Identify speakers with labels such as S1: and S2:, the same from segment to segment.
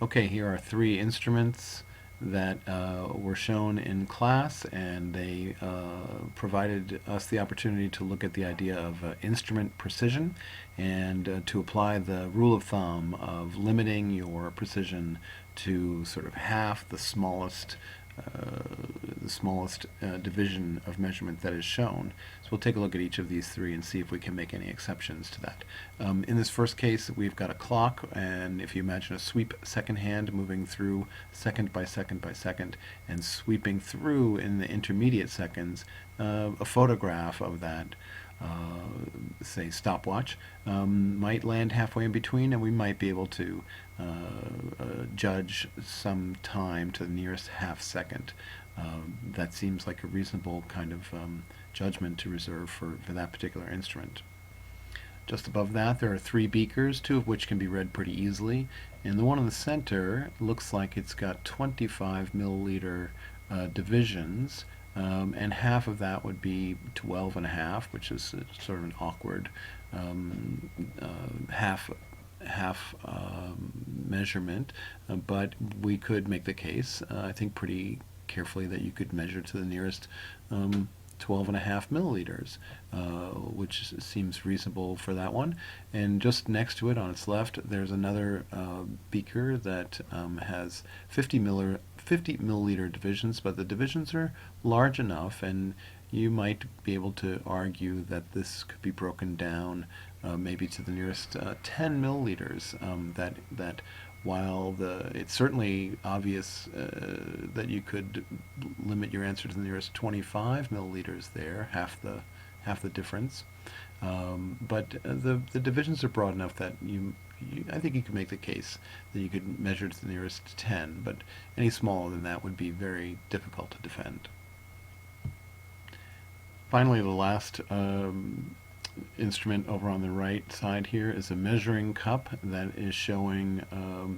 S1: Okay, here are three instruments that were shown in class, and they provided us the opportunity to look at the idea of instrument precision and to apply the rule of thumb of limiting your precision to sort of half the smallest division of measurement that is shown. So we'll take a look at each of these three and see if we can make any exceptions to that. In this first case, we've got a clock, and if you imagine a sweep second hand moving through second by second by second and sweeping through in the intermediate seconds, a photograph of that say stopwatch might land halfway in between, and we might be able to judge some time to the nearest half second. That seems like a reasonable kind of judgment to reserve for that particular instrument. Just above that, there are three beakers, two of which can be read pretty easily, and the one in the center looks like it's got 25 milliliter divisions, and half of that would be 12 and a half, which is sort of an awkward half measurement, but we could make the case, I think pretty carefully, that you could measure to the nearest 12 and a half milliliters, which seems reasonable for that one. And just next to it on its left, there's another beaker that has 50 milliliter divisions, but the divisions are large enough, and you might be able to argue that this could be broken down maybe to the nearest 10 milliliters. That while it's certainly obvious that you could limit your answer to the nearest 25 milliliters there, half the difference. But the divisions are broad enough that I think you could make the case that you could measure to the nearest 10, but any smaller than that would be very difficult to defend. Finally, the last instrument over on the right side here is a measuring cup that is showing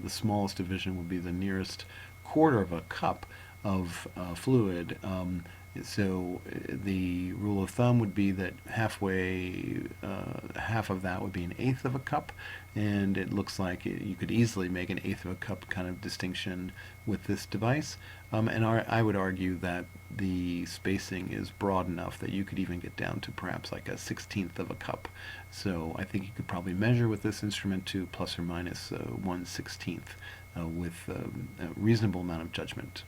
S1: the smallest division will be the nearest quarter of a cup of fluid. So the rule of thumb would be that half of that would be an eighth of a cup, and it looks like you could easily make an eighth of a cup kind of distinction with this device. And I would argue that the spacing is broad enough that you could even get down to perhaps like a 16th of a cup. So I think you could probably measure with this instrument to plus or minus 1/16 with a reasonable amount of judgment.